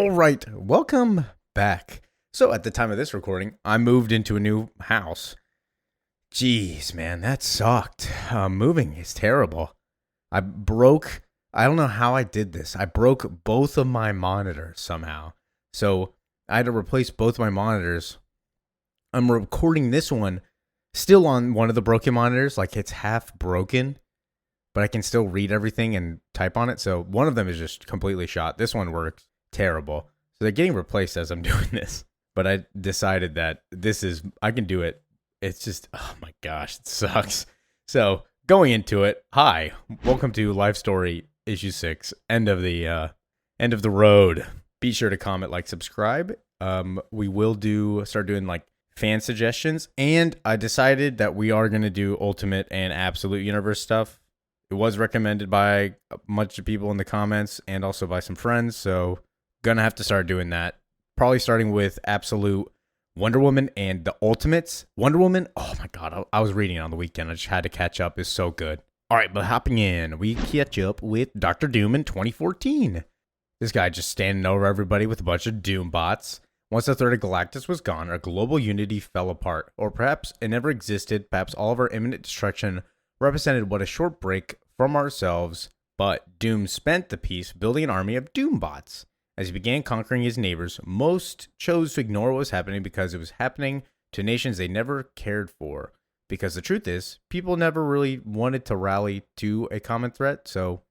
All right, welcome back. So, at the time of this recording, I moved into a new house. Jeez, man, that sucked. Moving is terrible. I don't know how I did this. I broke both of my monitors somehow. So, I had to replace both my monitors. I'm recording this one still on one of the broken monitors, like it's half broken, but I can still read everything and type on it. So, one of them is just completely shot. This one works terrible. So they're getting replaced as I'm doing this. But I decided that I can do it. It's just, oh my gosh, it sucks. So going into it, hi, welcome to Life Story Issue 6, end of the road. Be sure to comment, like, subscribe. We will start doing like fan suggestions. And I decided that we are going to do Ultimate and Absolute Universe stuff. It was recommended by a bunch of people in the comments and also by some friends. So gonna have to start doing that. Probably starting with Absolute Wonder Woman and the Ultimates. Wonder Woman, oh my god, I was reading it on the weekend. I just had to catch up. It's so good. All right, but hopping in, we catch up with Dr. Doom in 2014. This guy just standing over everybody with a bunch of Doom bots. Once the threat of Galactus was gone, our global unity fell apart. Or perhaps it never existed. Perhaps all of our imminent destruction represented what a short break from ourselves. But Doom spent the peace building an army of Doom bots. As he began conquering his neighbors, most chose to ignore what was happening because it was happening to nations they never cared for. Because the truth is, people never really wanted to rally to a common threat, so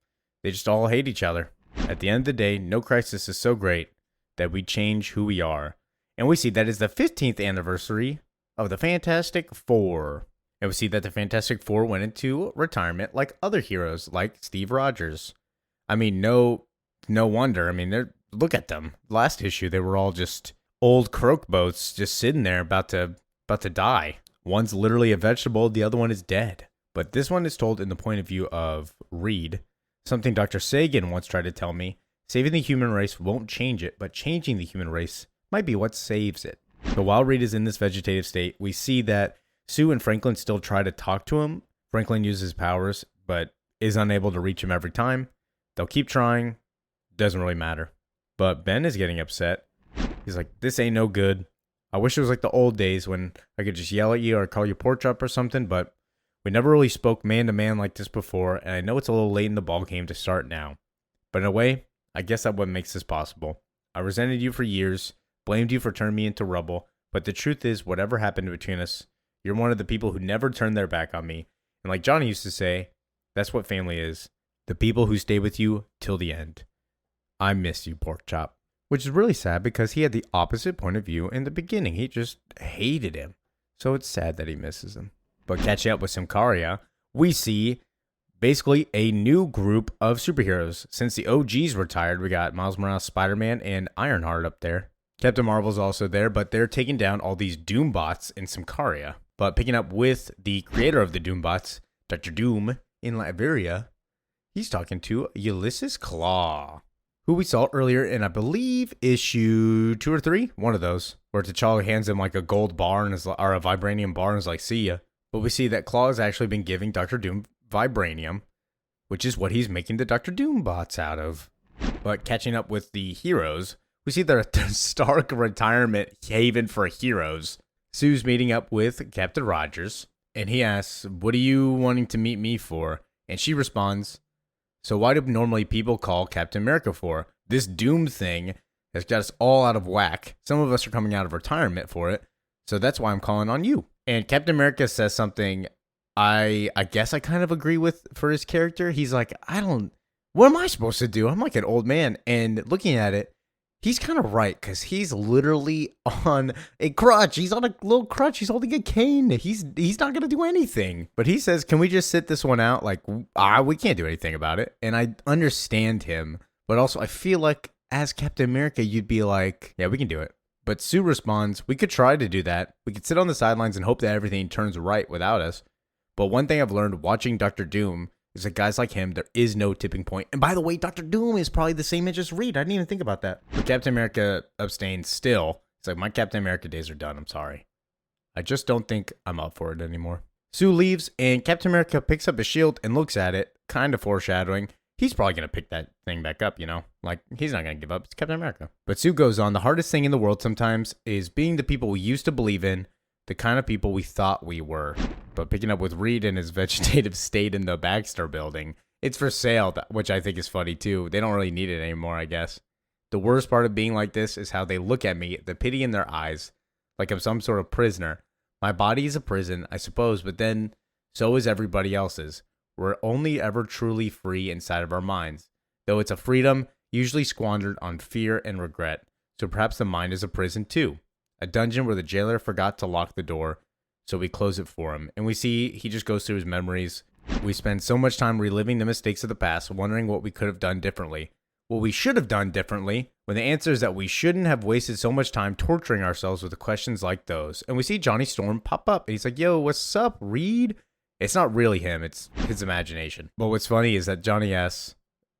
they just all hate each other. At the end of the day, no crisis is so great that we change who we are. And we see that is the 15th anniversary of the Fantastic Four. And we see that the Fantastic Four went into retirement like other heroes, like Steve Rogers. I mean, no wonder. I mean, look at them. Last issue, they were all just old croak boats just sitting there about to die. One's literally a vegetable, the other one is dead. But this one is told in the point of view of Reed, something Dr. Sagan once tried to tell me. Saving the human race won't change it, but changing the human race might be what saves it. So while Reed is in this vegetative state, we see that Sue and Franklin still try to talk to him. Franklin uses his powers, but is unable to reach him every time. They'll keep trying. Doesn't really matter. But Ben is getting upset. He's like, this ain't no good. I wish it was like the old days when I could just yell at you or call you pork chop or something, but we never really spoke man to man like this before, and I know it's a little late in the ball game to start now. But in a way, I guess that's what makes this possible. I resented you for years, blamed you for turning me into rubble, but the truth is, whatever happened between us, you're one of the people who never turned their back on me. And like Johnny used to say, that's what family is. The people who stay with you till the end. I miss you, pork chop. Which is really sad because he had the opposite point of view in the beginning. He just hated him. So it's sad that he misses him. But catching up with Simcaria, we see basically a new group of superheroes. Since the OGs retired, we got Miles Morales, Spider-Man, and Ironheart up there. Captain Marvel's also there, but they're taking down all these Doom bots in Simcaria. But picking up with the creator of the Doom bots, Dr. Doom, in Liberia, he's talking to Ulysses Claw, who we saw earlier in, I believe, issue 2 or 3, one of those, where T'Challa hands him like a gold bar or a vibranium bar and is like, see ya. But we see that Claw has actually been giving Dr. Doom vibranium, which is what he's making the Dr. Doom bots out of. But catching up with the heroes, we see they're a stark retirement haven for heroes. Sue's meeting up with Captain Rogers, and he asks, what are you wanting to meet me for? And she responds, so why do normally people call Captain America for? This Doom thing has got us all out of whack. Some of us are coming out of retirement for it. So that's why I'm calling on you. And Captain America says something I guess I kind of agree with for his character. He's like, what am I supposed to do? I'm like an old man. And looking at it, he's kind of right because he's literally on a crutch. He's on a little crutch. He's holding a cane. He's not going to do anything. But he says, can we just sit this one out? Like, we can't do anything about it. And I understand him. But also, I feel like as Captain America, you'd be like, yeah, we can do it. But Sue responds, we could try to do that. We could sit on the sidelines and hope that everything turns right without us. But one thing I've learned watching Dr. Doom is that guys like him, there is no tipping point. And by the way, Dr. Doom is probably the same age as Reed. I didn't even think about that. But Captain America abstains still. It's like, my Captain America days are done. I'm sorry. I just don't think I'm up for it anymore. Sue leaves, and Captain America picks up a shield and looks at it, kind of foreshadowing. he's probably going to pick that thing back up, Like, he's not going to give up. It's Captain America. But Sue goes on, the hardest thing in the world sometimes is being the people we used to believe in, the kind of people we thought we were. But picking up with Reed in his vegetative state in the Baxter building, it's for sale, which I think is funny too. They don't really need it anymore, I guess. The worst part of being like this is how they look at me, the pity in their eyes, like I'm some sort of prisoner. My body is a prison, I suppose, but then so is everybody else's. We're only ever truly free inside of our minds, though it's a freedom usually squandered on fear and regret. So perhaps the mind is a prison too, a dungeon where the jailer forgot to lock the door, so we close it for him. And we see he just goes through his memories. We spend so much time reliving the mistakes of the past, wondering what we could have done differently. What we should have done differently, when the answer is that we shouldn't have wasted so much time torturing ourselves with questions like those. And we see Johnny Storm pop up, and he's like, yo, what's up, Reed? It's not really him, it's his imagination. But what's funny is that Johnny asks,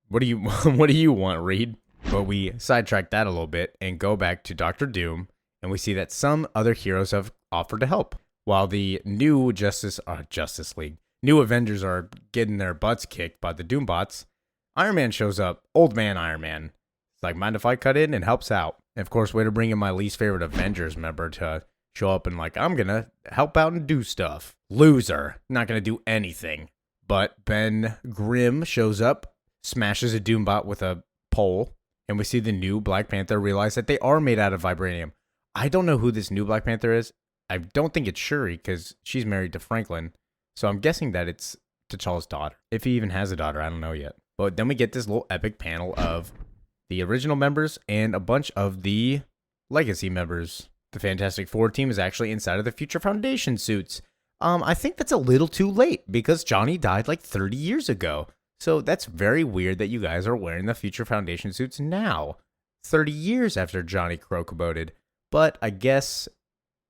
what do you want, Reed? But we sidetrack that a little bit and go back to Dr. Doom, and we see that some other heroes have offered to help. While the new Justice League, new Avengers are getting their butts kicked by the Doombots, Iron Man shows up, old man Iron Man. It's like, mind if I cut in, and helps out. And of course, way to bring in my least favorite Avengers member to show up and like, I'm gonna help out and do stuff. Loser, not gonna do anything. But Ben Grimm shows up, smashes a Doombot with a pole, and we see the new Black Panther realize that they are made out of vibranium. I don't know who this new Black Panther is. I don't think it's Shuri because she's married to Franklin. So I'm guessing that it's T'Challa's daughter. If he even has a daughter, I don't know yet. But then we get this little epic panel of the original members and a bunch of the legacy members. The Fantastic Four team is actually inside of the Future Foundation suits. I think that's a little too late because Johnny died like 30 years ago. So that's very weird that you guys are wearing the Future Foundation suits now, 30 years after Johnny croak-boated. But I guess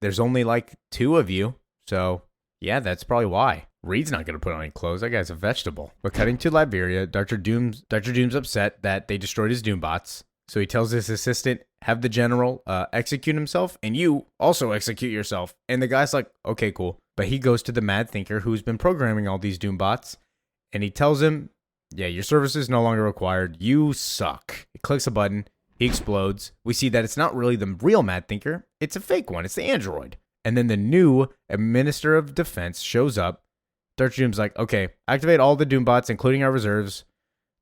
there's only like 2 of you. So yeah, that's probably why. Reed's not going to put on any clothes. That guy's a vegetable. But cutting to Liberia, Dr. Doom's upset that they destroyed his Doombots. So he tells his assistant, have the general execute himself, and you also execute yourself. And the guy's like, okay, cool. But he goes to the Mad Thinker who's been programming all these Doombots, and he tells him, yeah, your service is no longer required. You suck. He clicks a button. He explodes. We see that it's not really the real Mad Thinker. It's a fake one. It's the android. And then the new Minister of Defense shows up. Dr. Doom's like, okay, activate all the Doombots, including our reserves.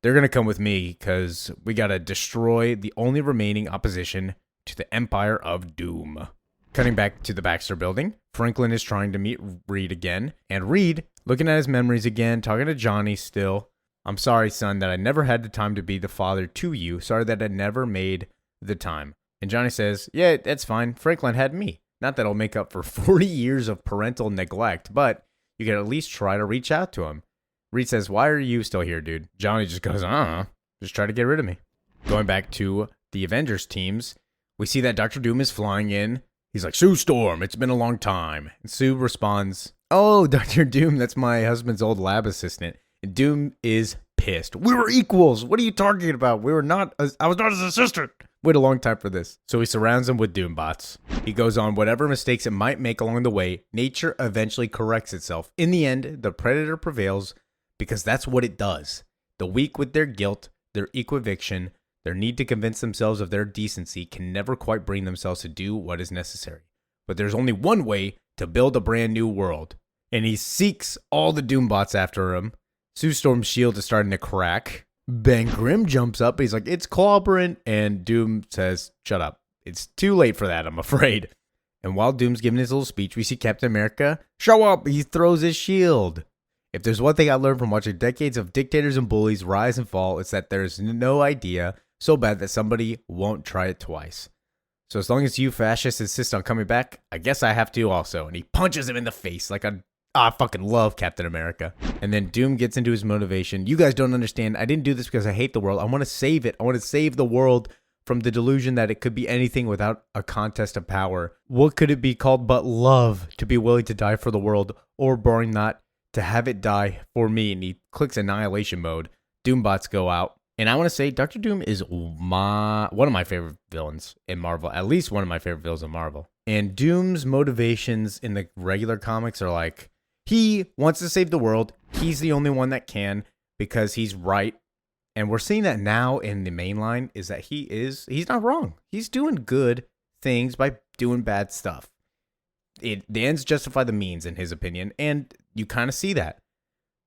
They're going to come with me because we got to destroy the only remaining opposition to the Empire of Doom. Cutting back to the Baxter building, Franklin is trying to meet Reed again. And Reed, looking at his memories again, talking to Johnny still. I'm sorry, son, that I never had the time to be the father to you. Sorry that I never made the time. And Johnny says, yeah, that's fine. Franklin had me. Not that I'll make up for 40 years of parental neglect, but you can at least try to reach out to him. Reed says, why are you still here, dude? Johnny just goes, I don't know. Just try to get rid of me. Going back to the Avengers teams, we see that Dr. Doom is flying in. He's like, Sue Storm, it's been a long time. And Sue responds, oh, Dr. Doom, that's my husband's old lab assistant. And Doom is pissed. We were equals. What are you talking about? I was not his assistant. Wait a long time for this. So he surrounds him with Doombots. He goes on, whatever mistakes it might make along the way, nature eventually corrects itself. In the end, the predator prevails because that's what it does. The weak with their guilt, their equivocation, their need to convince themselves of their decency can never quite bring themselves to do what is necessary. But there's only one way to build a brand new world. And he seeks all the Doombots after him. Sue Storm's shield is starting to crack. Ben Grimm jumps up. He's like, it's clobbering. And Doom says, shut up. It's too late for that, I'm afraid. And while Doom's giving his little speech, we see Captain America show up. He throws his shield. If there's one thing I learned from watching decades of dictators and bullies rise and fall, it's that there's no idea so bad that somebody won't try it twice. So as long as you fascists insist on coming back, I guess I have to also. And he punches him in the face like I fucking love Captain America. And then Doom gets into his motivation. You guys don't understand. I didn't do this because I hate the world. I want to save it. I want to save the world from the delusion that it could be anything without a contest of power. What could it be called but love, to be willing to die for the world, or barring not, to have it die for me? And he clicks annihilation mode. Doombots go out. And I want to say Dr. Doom is one of my favorite villains in Marvel. At least one of my favorite villains in Marvel. And Doom's motivations in the regular comics are like, he wants to save the world. He's the only one that can because he's right. And we're seeing that now in the main line is that he's not wrong. He's doing good things by doing bad stuff. The ends justify the means, in his opinion, and you kind of see that.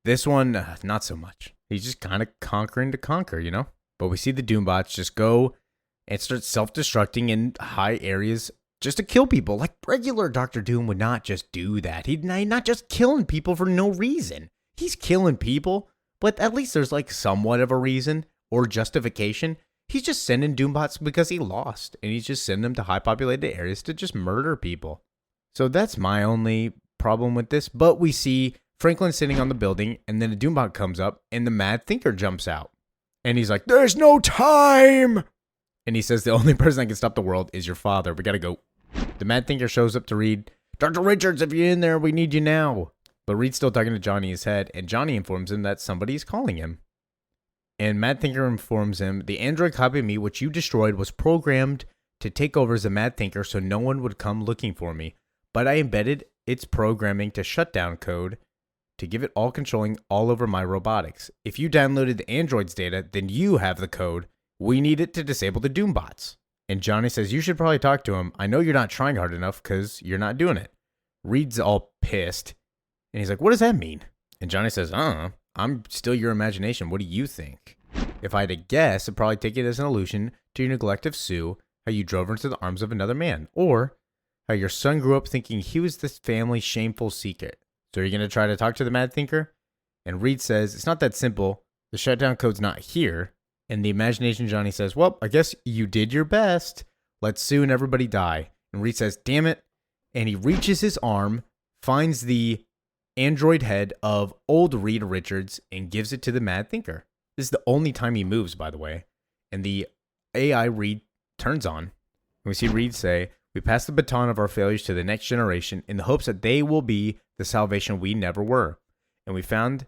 This one, not so much. He's just kind of conquering to conquer, you know? But we see the Doombots just go and start self-destructing in high areas just to kill people. Like regular Dr. Doom would not just do that. He's not just killing people for no reason. He's killing people, but at least there's like somewhat of a reason or justification. He's just sending Doombots because he lost, and he's just sending them to high-populated areas to just murder people. So that's my only problem with this. But we see Franklin sitting on the building, and then a Doombot comes up, and the Mad Thinker jumps out. And he's like, "There's no time!" And he says, "The only person that can stop the world is your father. We gotta go." The Mad Thinker shows up to Reed. "Dr. Richards, if you're in there, we need you now." But Reed's still talking to Johnny in his head, and Johnny informs him that somebody's calling him. And Mad Thinker informs him, "The android copy of me, which you destroyed, was programmed to take over as a Mad Thinker so no one would come looking for me. But I embedded its programming to shutdown code to give it all controlling all over my robotics. If you downloaded the android's data, then you have the code. We need it to disable the Doombots." And Johnny says, "You should probably talk to him. I know you're not trying hard enough because you're not doing it." Reed's all pissed. And he's like, "What does that mean?" And Johnny says, "I'm still your imagination. What do you think? If I had to guess, I'd probably take it as an allusion to your neglect of Sue, how you drove her into the arms of another man, or how your son grew up thinking he was this family's shameful secret. So are you going to try to talk to the Mad Thinker?" And Reed says, "It's not that simple. The shutdown code's not here." And the imagination Johnny says, "Well, I guess you did your best. Let Sue and everybody die." And Reed says, "Damn it." And he reaches his arm, finds the android head of old Reed Richards, and gives it to the Mad Thinker. This is the only time he moves, by the way. And the AI Reed turns on. And we see Reed say, "We pass the baton of our failures to the next generation in the hopes that they will be the salvation we never were. And we found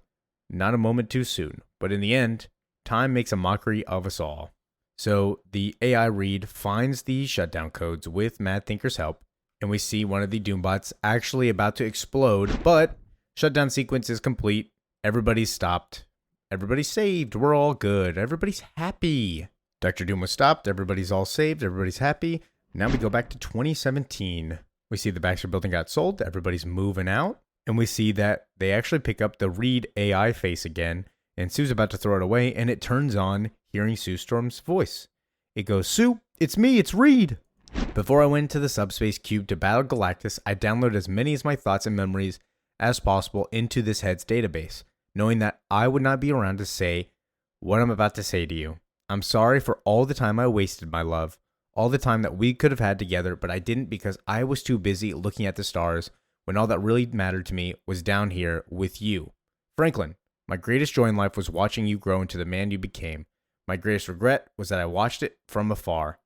not a moment too soon. But in the end, time makes a mockery of us all." So the AI Reed finds the shutdown codes with Mad Thinker's help. And we see one of the Doombots actually about to explode. But shutdown sequence is complete. Everybody's stopped. Everybody's saved. We're all good. Everybody's happy. Dr. Doom was stopped. Everybody's all saved. Everybody's happy. Now we go back to 2017. We see the Baxter building got sold. Everybody's moving out. And we see that they actually pick up the Reed AI face again. And Sue's about to throw it away. And it turns on, hearing Sue Storm's voice. It goes, "Sue, it's me. It's Reed." Before I went to the subspace cube to battle Galactus, I downloaded as many of my thoughts and memories as possible into this head's database, knowing that I would not be around to say what I'm about to say to you. I'm sorry for all the time I wasted, my love. All the time that we could have had together, but I didn't because I was too busy looking at the stars when all that really mattered to me was down here with you. Franklin, my greatest joy in life was watching you grow into the man you became. My greatest regret was that I watched it from afar.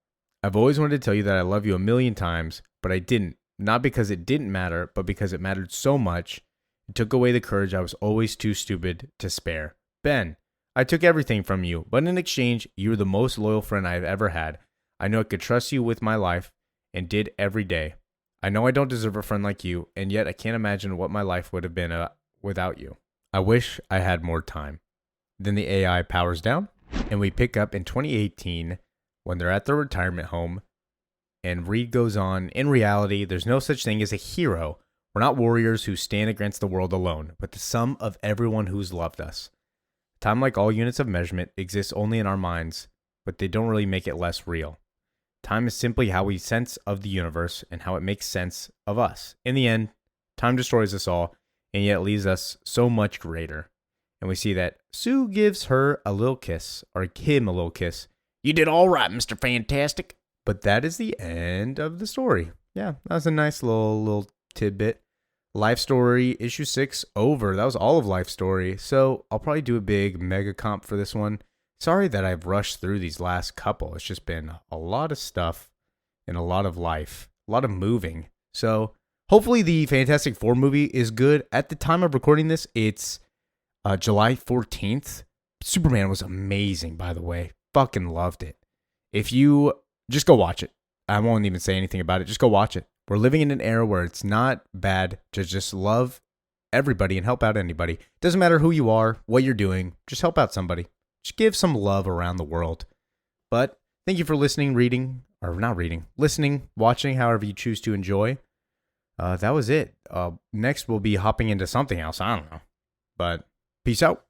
I've always wanted to tell you that I love you a million times, but I didn't. Not because it didn't matter, but because it mattered so much. It took away the courage I was always too stupid to spare. Ben, I took everything from you, but in exchange, you were the most loyal friend I have ever had. I know I could trust you with my life, and did every day. I know I don't deserve a friend like you, and yet I can't imagine what my life would have been without you. I wish I had more time. Then the AI powers down, and we pick up in 2018 when they're at their retirement home, and Reed goes on, "In reality, there's no such thing as a hero. We're not warriors who stand against the world alone, but the sum of everyone who's loved us. Time, like all units of measurement, exists only in our minds, but they don't really make it less real. Time is simply how we sense of the universe and how it makes sense of us. In the end, time destroys us all, and yet leaves us so much greater." And we see that Sue gives her a little kiss, or him a little kiss. "You did all right, Mr. Fantastic." But that is the end of the story. Yeah, that was a nice little tidbit. Life Story issue 6 over. That was all of Life Story. So I'll probably do a big mega comp for this one. Sorry that I've rushed through these last couple. It's just been a lot of stuff and a lot of life, a lot of moving. So hopefully the Fantastic Four movie is good. At the time of recording this, it's July 14th. Superman was amazing, by the way. Fucking loved it. If you just go watch it. I won't even say anything about it. Just go watch it. We're living in an era where it's not bad to just love everybody and help out anybody. Doesn't matter who you are, what you're doing, just help out somebody. just give some love around the world. But thank you for listening, listening, watching, however you choose to enjoy. That was it. Next, we'll be hopping into something else. I don't know. But peace out.